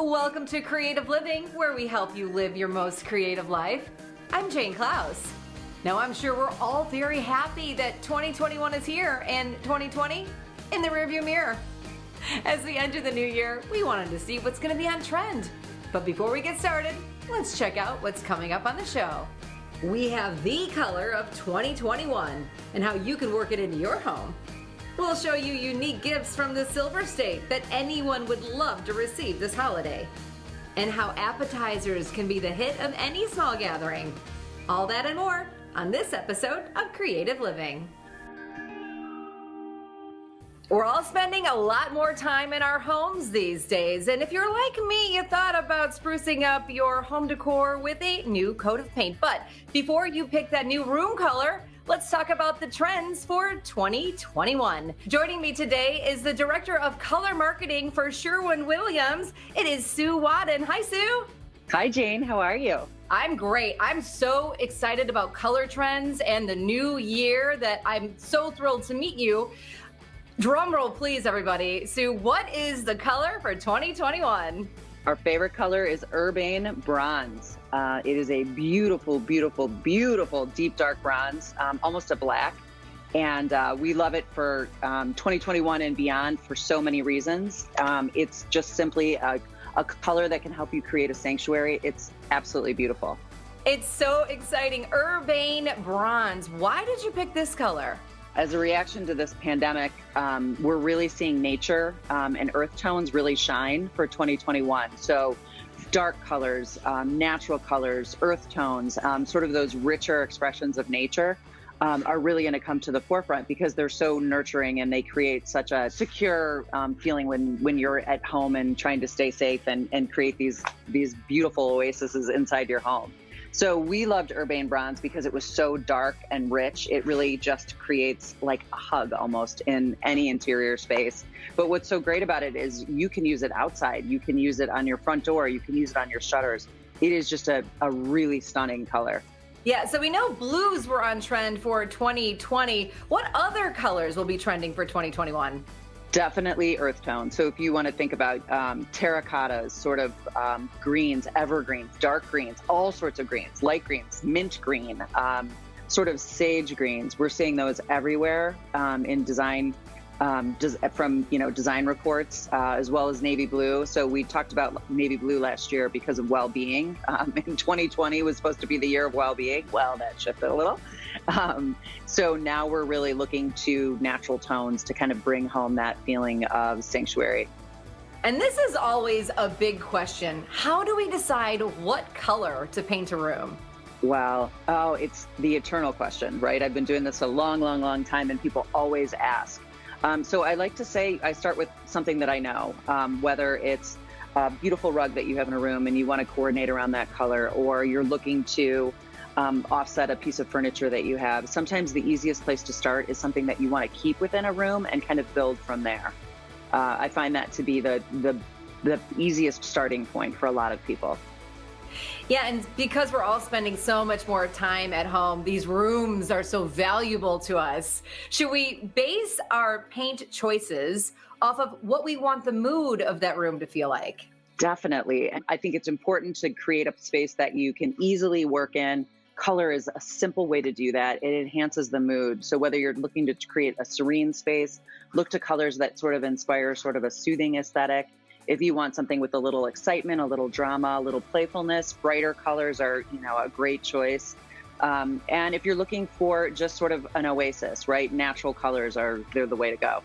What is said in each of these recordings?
Welcome to Creative Living, where we help you live your most creative life. I'm Jane Klaus. Now, I'm sure we're all very happy that 2021 is here and 2020 in the rearview mirror. As we enter the new year, we wanted to see what's going to be on trend. But before we get started, let's check out what's coming up on the show. We have the color of 2021 and how you can work it into your home. We'll show you unique gifts from the Silver State that anyone would love to receive this holiday, and how appetizers can be the hit of any small gathering. All that and more on this episode of Creative Living. We're all spending a lot more time in our homes these days, and if you're like me, you thought about sprucing up your home decor with a new coat of paint. But before you pick that new room color, let's talk about the trends for 2021. Joining me today is the Director of Color Marketing for Sherwin Williams. It is Sue Wadden. Hi, Sue. Hi, Jane. How are you? I'm great. I'm so excited about color trends and the new year that I'm so thrilled to meet you. Drum roll, please, everybody. Sue, what is the color for 2021? Our favorite color is Urbane Bronze. It is a beautiful, beautiful, beautiful deep dark bronze, almost a black. And we love it for 2021 and beyond for so many reasons. It's just simply a color that can help you create a sanctuary. It's absolutely beautiful. It's so exciting. Urbane Bronze. Why did you pick this color? As a reaction to this pandemic, we're really seeing nature and earth tones really shine for 2021. So dark colors, natural colors, earth tones, sort of those richer expressions of nature are really going to come to the forefront because they're so nurturing and they create such a secure feeling when you're at home and trying to stay safe and create these beautiful oases inside your home. So we loved Urbane Bronze because it was so dark and rich. It really just creates like a hug almost in any interior space. But what's so great about it is you can use it outside. You can use it on your front door. You can use it on your shutters. It is just a really stunning color. Yeah, so we know blues were on trend for 2020. What other colors will be trending for 2021? Definitely earth tone. So if you want to think about terracottas, sort of greens, evergreens, dark greens, all sorts of greens, light greens, mint green, sort of sage greens. We're seeing those everywhere in design, from design reports, as well as navy blue. So we talked about navy blue last year because of well-being. In 2020 was supposed to be the year of well-being. Well, that shifted a little. So now we're really looking to natural tones to kind of bring home that feeling of sanctuary. And this is always a big question. How do we decide what color to paint a room? Well, it's the eternal question, right? I've been doing this a long, long, long time, and people always ask. So I like to say I start with something that I know, whether it's a beautiful rug that you have in a room and you want to coordinate around that color, or you're looking to offset a piece of furniture that you have. Sometimes the easiest place to start is something that you want to keep within a room and kind of build from there. I find that to be the easiest starting point for a lot of people. Yeah, and because we're all spending so much more time at home, these rooms are so valuable to us. Should we base our paint choices off of what we want the mood of that room to feel like? Definitely. I think it's important to create a space that you can easily work in. Color is a simple way to do that. It enhances the mood. So whether you're looking to create a serene space, look to colors that sort of inspire sort of a soothing aesthetic. If you want something with a little excitement, a little drama, a little playfulness, brighter colors are, a great choice. And if you're looking for just sort of an oasis, right? Natural colors they're the way to go.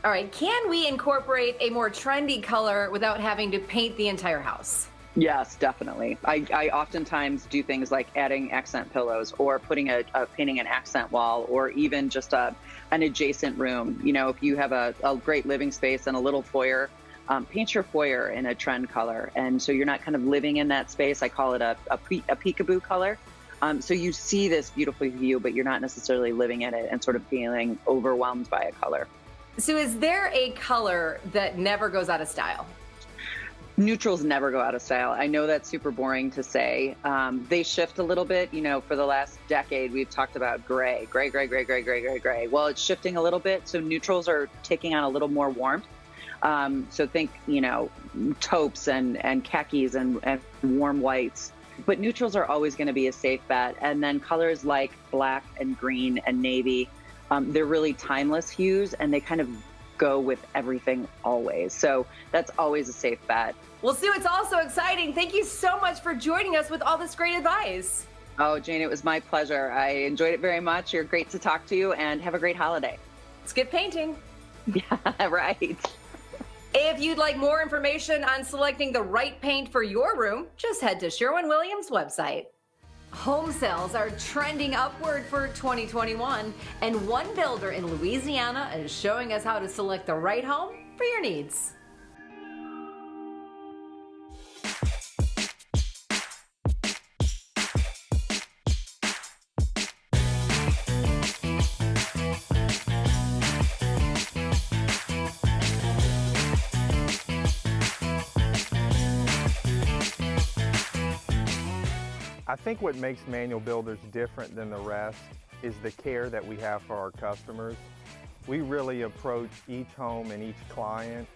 All right. Can we incorporate a more trendy color without having to paint the entire house? Yes, definitely. I oftentimes do things like adding accent pillows or painting an accent wall, or even just an adjacent room. If you have a great living space and a little foyer, paint your foyer in a trend color. And so you're not kind of living in that space. I call it a peekaboo color. So you see this beautiful view, but you're not necessarily living in it and sort of feeling overwhelmed by a color. So is there a color that never goes out of style? Neutrals never go out of style. I know that's super boring to say. They shift a little bit. For the last decade, we've talked about gray. Well, it's shifting a little bit. So neutrals are taking on a little more warmth. So think, taupes and khakis and warm whites. But neutrals are always going to be a safe bet. And then colors like black and green and navy, they're really timeless hues, and they kind of go with everything always. So that's always a safe bet. Well, Sue, it's also exciting. Thank you so much for joining us with all this great advice. Oh, Jane, it was my pleasure. I enjoyed it very much. You're great to talk to you, and have a great holiday. Let's get painting. Yeah, right. If you'd like more information on selecting the right paint for your room, just head to Sherwin Williams' website. Home sales are trending upward for 2021, and one builder in Louisiana is showing us how to select the right home for your needs. I think what makes Manuel Builders different than the rest is the care that we have for our customers. We really approach each home and each client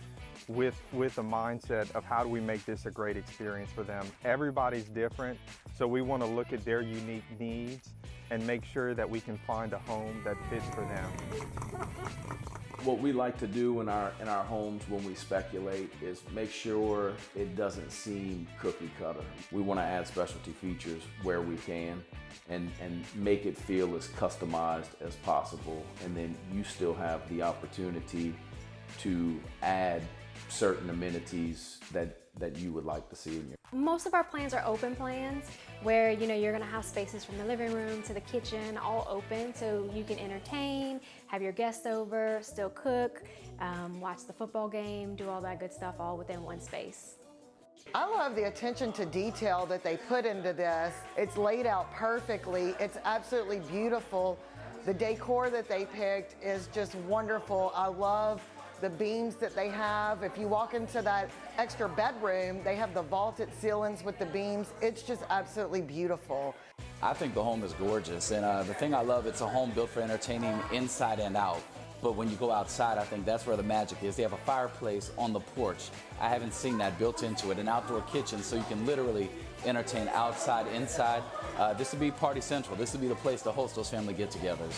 with a mindset of how do we make this a great experience for them. Everybody's different, so we want to look at their unique needs and make sure that we can find a home that fits for them. What we like to do in our homes when we speculate is make sure it doesn't seem cookie cutter. We want to add specialty features where we can and make it feel as customized as possible. And then you still have the opportunity to add certain amenities that you would like to see in your. Most of our plans are open plans where you're going to have spaces from the living room to the kitchen all open, so you can entertain, have your guests over, still cook, watch the football game, do all that good stuff all within one space. I love the attention to detail that they put into this. It's laid out perfectly. It's absolutely beautiful. The decor that they picked is just wonderful. I love the beams that they have. If you walk into that extra bedroom, they have the vaulted ceilings with the beams. It's just absolutely beautiful. I think the home is gorgeous, and the thing I love, it's a home built for entertaining inside and out. But when you go outside, I think that's where the magic is. They have a fireplace on the porch. I haven't seen that built into it. An outdoor kitchen, so you can literally entertain outside, inside. This would be party central. This would be the place to host those family get-togethers.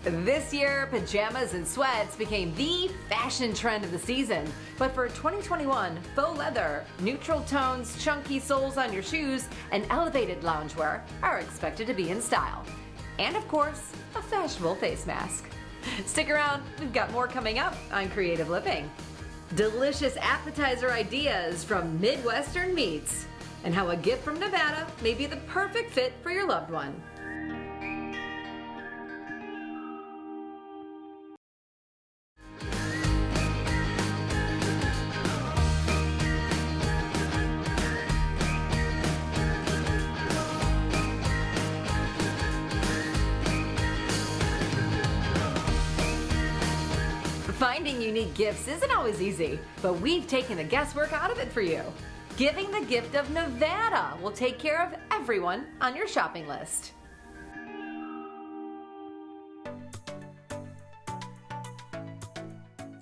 This year, pajamas and sweats became the fashion trend of the season. But for 2021, faux leather, neutral tones, chunky soles on your shoes, and elevated loungewear are expected to be in style. And of course, a fashionable face mask. Stick around, we've got more coming up on Creative Living. Delicious appetizer ideas from Midwestern Meats, and how a gift from Nevada may be the perfect fit for your loved one. Finding unique gifts isn't always easy, but we've taken the guesswork out of it for you. Giving the gift of Nevada will take care of everyone on your shopping list.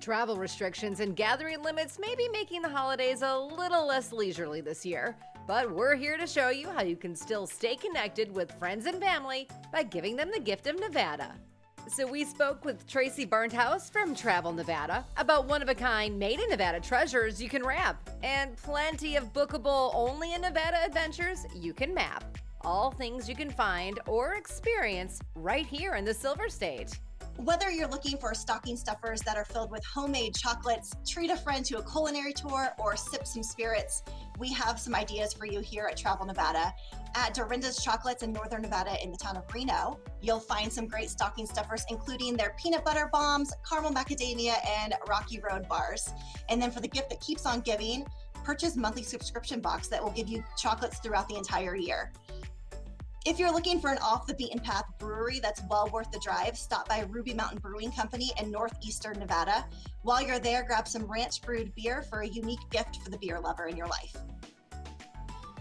Travel restrictions and gathering limits may be making the holidays a little less leisurely this year, but we're here to show you how you can still stay connected with friends and family by giving them the gift of Nevada. So we spoke with Tracy Barnthouse from Travel Nevada about one-of-a-kind made-in-Nevada treasures you can wrap, and plenty of bookable only-in-Nevada adventures you can map. All things you can find or experience right here in the Silver State. Whether you're looking for stocking stuffers that are filled with homemade chocolates, treat a friend to a culinary tour, or sip some spirits, we have some ideas for you here at Travel Nevada. At Dorinda's Chocolates in Northern Nevada in the town of Reno, you'll find some great stocking stuffers, including their peanut butter bombs, caramel macadamia, and Rocky Road bars. And then for the gift that keeps on giving, purchase monthly subscription box that will give you chocolates throughout the entire year. If you're looking for an off-the-beaten-path brewery that's well worth the drive, stop by Ruby Mountain Brewing Company in northeastern Nevada. While you're there, grab some ranch brewed beer for a unique gift for the beer lover in your life.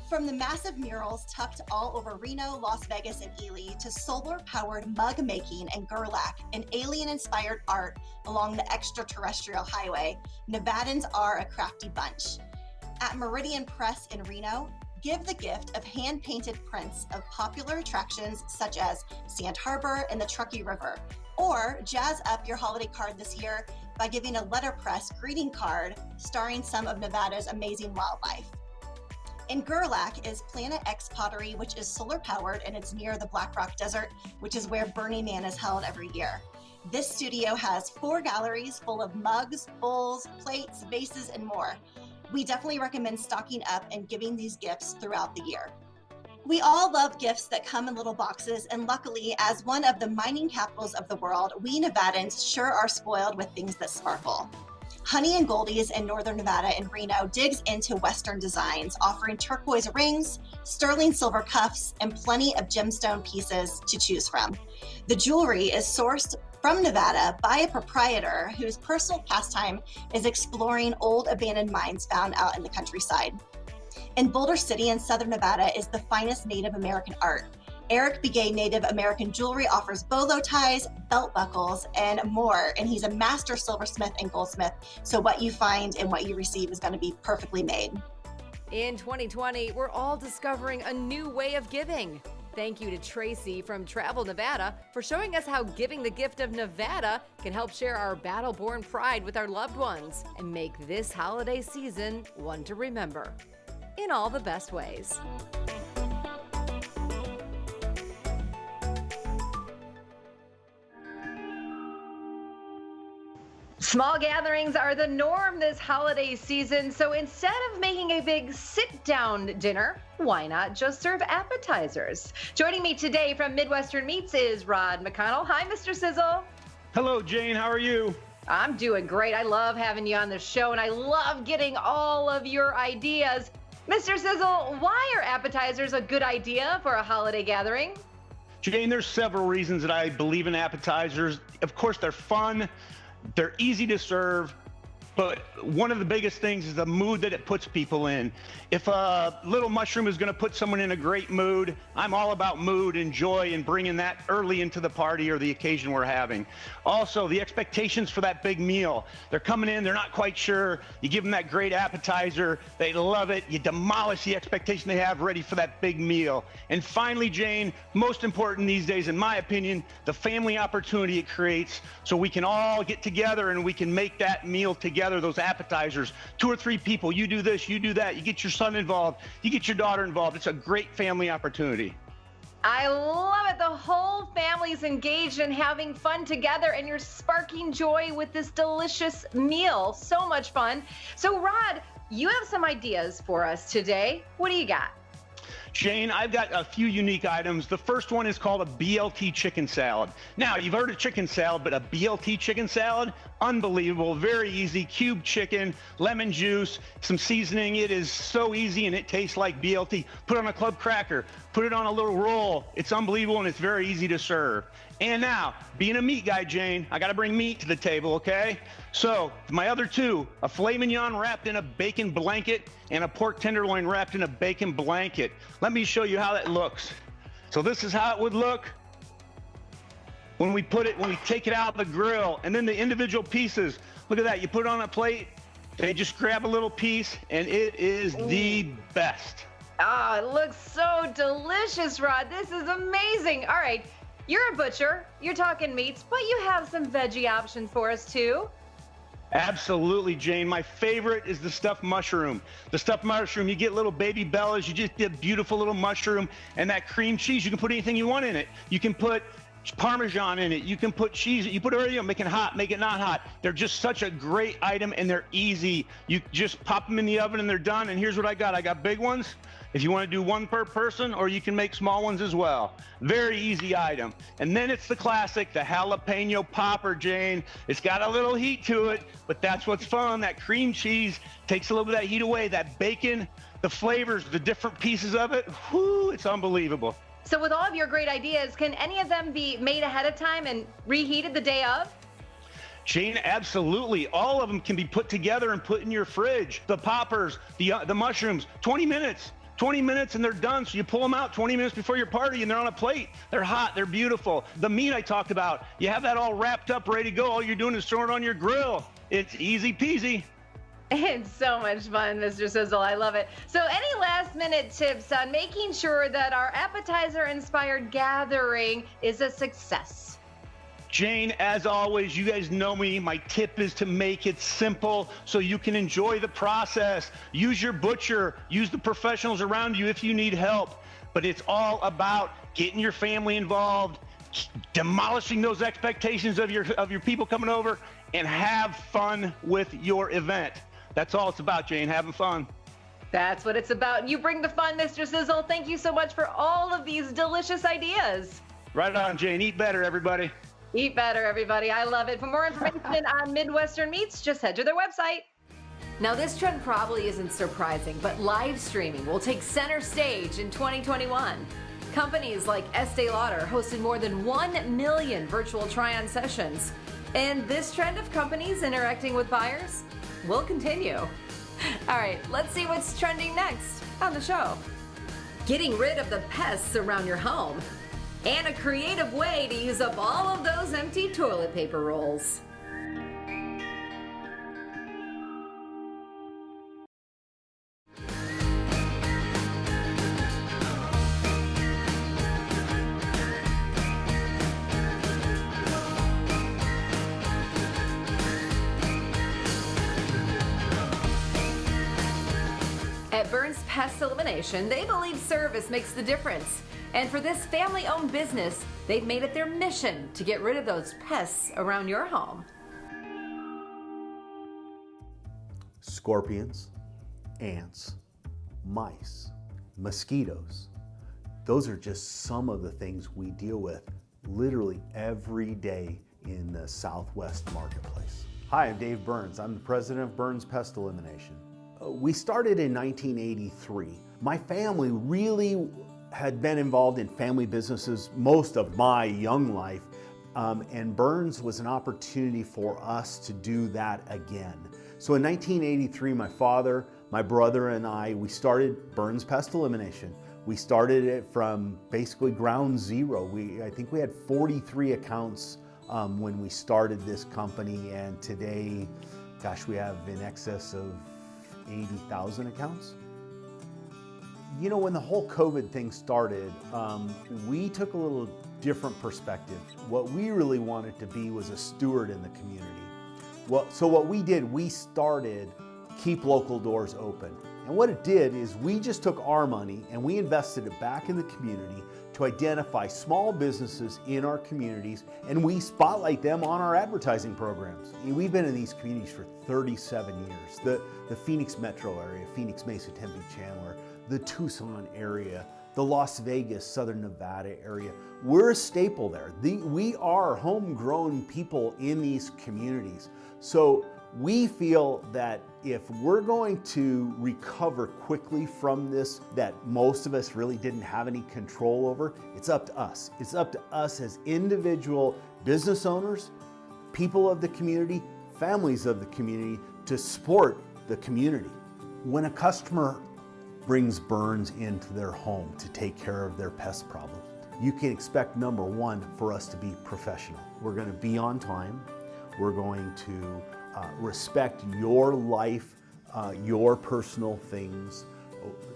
From the massive murals tucked all over Reno, Las Vegas, and Ely to solar-powered mug making and Gerlach, an alien-inspired art along the extraterrestrial highway, Nevadans are a crafty bunch. At Meridian Press in Reno, give the gift of hand-painted prints of popular attractions such as Sand Harbor and the Truckee River, or jazz up your holiday card this year by giving a letterpress greeting card starring some of Nevada's amazing wildlife. In Gerlach is Planet X Pottery, which is solar powered and it's near the Black Rock Desert, which is where Burning Man is held every year. This studio has 4 galleries full of mugs, bowls, plates, vases, and more. We definitely recommend stocking up and giving these gifts throughout the year. We all love gifts that come in little boxes, and luckily, as one of the mining capitals of the world, we Nevadans sure are spoiled with things that sparkle. Honey and Goldie's in Northern Nevada and Reno digs into Western designs, offering turquoise rings, sterling silver cuffs, and plenty of gemstone pieces to choose from. The jewelry is sourced from Nevada by a proprietor whose personal pastime is exploring old abandoned mines found out in the countryside. In Boulder City in Southern Nevada is the finest Native American art. Eric Begay Native American Jewelry offers bolo ties, belt buckles, and more, and he's a master silversmith and goldsmith, so what you find and what you receive is going to be perfectly made. In 2020, we're all discovering a new way of giving. Thank you to Tracy from Travel Nevada for showing us how giving the gift of Nevada can help share our battle-born pride with our loved ones and make this holiday season one to remember in all the best ways. Small gatherings are the norm this holiday season, so instead of making a big sit-down dinner, why not just serve appetizers? Joining me today from Midwestern Meats is Rod McConnell. Hi, Mr. Sizzle. Hello, Jane. How are you? I'm doing great. I love having you on the show, and I love getting all of your ideas. Mr. Sizzle, why are appetizers a good idea for a holiday gathering? Jane, there's several reasons that I believe in appetizers. Of course, they're fun. They're easy to serve, but one of the biggest things is the mood that it puts people in. If a little mushroom is going to put someone in a great mood, I'm all about mood and joy and bringing that early into the party or the occasion we're having. Also, the expectations for that big meal. They're coming in, they're not quite sure. You give them that great appetizer, they love it. You demolish the expectation they have ready for that big meal. And finally, Jane, most important these days, in my opinion, the family opportunity it creates so we can all get together and we can make that meal together, those appetizers. 2 or 3 people, you do this, you do that, you get your son involved, you get your daughter involved. It's a great family opportunity. I love it. The whole family's engaged in having fun together, and you're sparking joy with this delicious meal. So much fun. So, Rod, you have some ideas for us today. What do you got? Jane, I've got a few unique items. The first one is called a BLT chicken salad. Now, you've heard of chicken salad, but a BLT chicken salad? Unbelievable, very easy. Cubed chicken, lemon juice, some seasoning. It is so easy and it tastes like BLT. Put it on a club cracker, put it on a little roll. It's unbelievable and it's very easy to serve. And now, being a meat guy, Jane, I gotta bring meat to the table, okay? So, my other 2, a filet mignon wrapped in a bacon blanket and a pork tenderloin wrapped in a bacon blanket. Let me show you how that looks. So this is how it would look when we take it out of the grill, and then the individual pieces. Look at that, you put it on a plate, they just grab a little piece, and it is the best. Oh, it looks so delicious, Rod. This is amazing. All right, you're a butcher, you're talking meats, but you have some veggie options for us too. Absolutely, Jane. My favorite is the stuffed mushroom. The stuffed mushroom, you get little baby bellas, you just get a beautiful little mushroom, and that cream cheese, you can put anything you want in it. You can put Parmesan in it, you can put cheese, you put it, make it hot, make it not hot. They're just such a great item and they're easy. You just pop them in the oven and they're done. And here's what I got big ones if you want to do 1 per person, or you can make small ones as well. Very easy item. And then it's the classic, the jalapeno popper, Jane. It's got a little heat to it, but that's what's fun. That cream cheese takes a little bit of that heat away. That bacon, the flavors, the different pieces of it, whoo, it's unbelievable. So with all of your great ideas, can any of them be made ahead of time and reheated the day of? Jane, absolutely. All of them can be put together and put in your fridge. The poppers, the mushrooms, 20 minutes. 20 minutes and they're done. So you pull them out 20 minutes before your party and they're on a plate. They're hot, they're beautiful. The meat I talked about, you have that all wrapped up, ready to go. All you're doing is throwing it on your grill. It's easy peasy. It's so much fun, Mr. Sizzle. I love it. So any last minute tips on making sure that our appetizer inspired gathering is a success? Jane, as always, you guys know me. My tip is to make it simple so you can enjoy the process. Use your butcher, use the professionals around you if you need help. But it's all about getting your family involved, demolishing those expectations of your people coming over, and have fun with your event. That's all it's about, Jane, having fun. That's what it's about. You bring the fun, Mr. Sizzle. Thank you so much for all of these delicious ideas. Right on, Jane. Eat better, everybody. Eat better, everybody. I love it. For more information on Midwestern Meats, just head to their website. Now, this trend probably isn't surprising, but live streaming will take center stage in 2021. Companies like Estee Lauder hosted more than 1 million virtual try-on sessions. And this trend of companies interacting with buyers will continue. All right, let's see what's trending next on the show. Getting rid of the pests around your home, and a creative way to use up all of those empty toilet paper rolls. At Burns Pest Elimination, they believe service makes the difference. And for this family-owned business, they've made it their mission to get rid of those pests around your home. Scorpions, ants, mice, mosquitoes. Those are just some of the things we deal with literally every day in the Southwest marketplace. Hi, I'm Dave Burns. I'm the president of Burns Pest Elimination. We started in 1983. My family really had been involved in family businesses most of my young life, and Burns was an opportunity for us to do that again. So in 1983, my father, my brother, and we started Burns Pest Elimination. We started it from basically ground zero. I think we had 43 accounts when we started this company, and today, gosh, we have in excess of 80,000 accounts. You know, when the whole COVID thing started, we took a little different perspective. What we really wanted to be was a steward in the community. So what we did, we started Keep Local Doors Open. And what it did is we just took our money and we invested it back in the community to identify small businesses in our communities, and we spotlight them on our advertising programs. We've been in these communities for 37 years. The Phoenix metro area, Phoenix, Mesa, Tempe, Chandler, the Tucson area, the Las Vegas, Southern Nevada area. We're a staple there. We are homegrown people in these communities. So we feel that if we're going to recover quickly from this that most of us really didn't have any control over, it's up to us. It's up to us as individual business owners, people of the community, families of the community, to support the community. When a customer brings Burns into their home to take care of their pest problems, you can expect, number one, for us to be professional. We're going to be on time. We're going to respect your life, your personal things.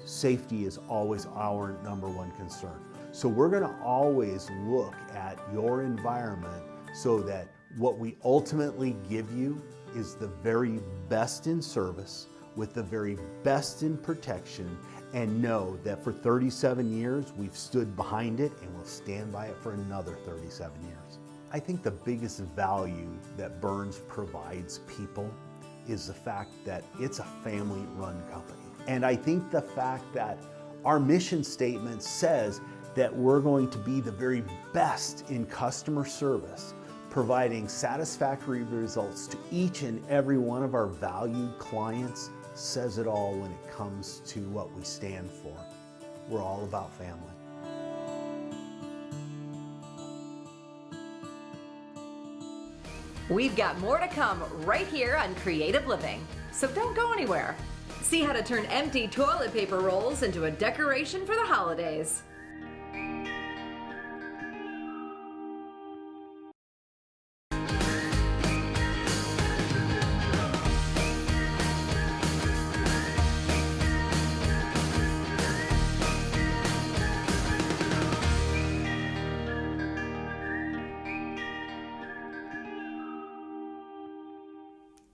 Safety is always our number one concern. So we're going to always look at your environment so that what we ultimately give you is the very best in service with the very best in protection, and know that for 37 years we've stood behind it and we'll stand by it for another 37 years. I think the biggest value that Burns provides people is the fact that it's a family-run company. And I think the fact that our mission statement says that we're going to be the very best in customer service, providing satisfactory results to each and every one of our valued clients, says it all when it comes to what we stand for. We're all about family. We've got more to come right here on Creative Living, so don't go anywhere. See how to turn empty toilet paper rolls into a decoration for the holidays.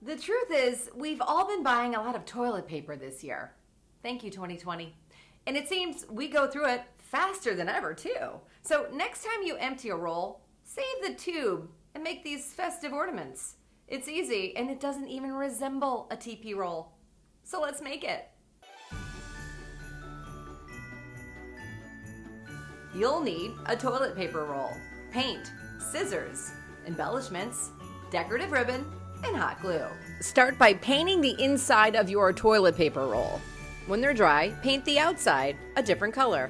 The truth is, we've all been buying a lot of toilet paper this year. Thank you, 2020. And it seems we go through it faster than ever, too. So next time you empty a roll, save the tube and make these festive ornaments. It's easy, and it doesn't even resemble a TP roll. So let's make it. You'll need a toilet paper roll, paint, scissors, embellishments, decorative ribbon, and hot glue. Start by painting the inside of your toilet paper roll. When they're dry, paint the outside a different color.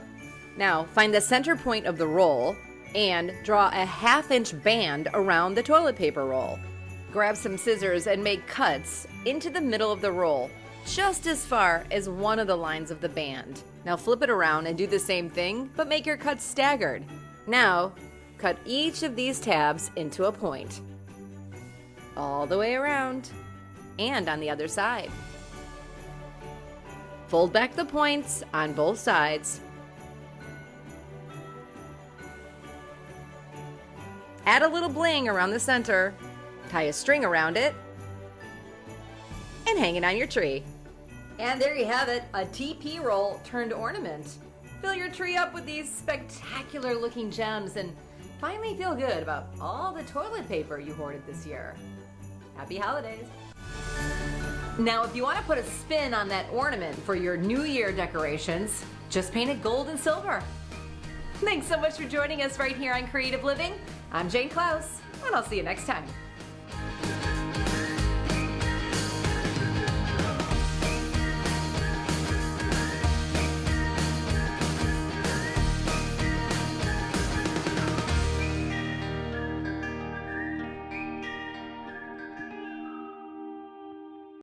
Now, find the center point of the roll and draw a 1/2-inch band around the toilet paper roll. Grab some scissors and make cuts into the middle of the roll, just as far as one of the lines of the band. Now flip it around and do the same thing, but make your cuts staggered. Now, cut each of these tabs into a point. All the way around, and on the other side. Fold back the points on both sides. Add a little bling around the center, tie a string around it, and hang it on your tree. And there you have it, a TP roll turned ornament. Fill your tree up with these spectacular looking gems and finally feel good about all the toilet paper you hoarded this year. Happy holidays. Now, if you want to put a spin on that ornament for your New Year decorations, just paint it gold and silver. Thanks so much for joining us right here on Creative Living. I'm Jane Klaus, and I'll see you next time.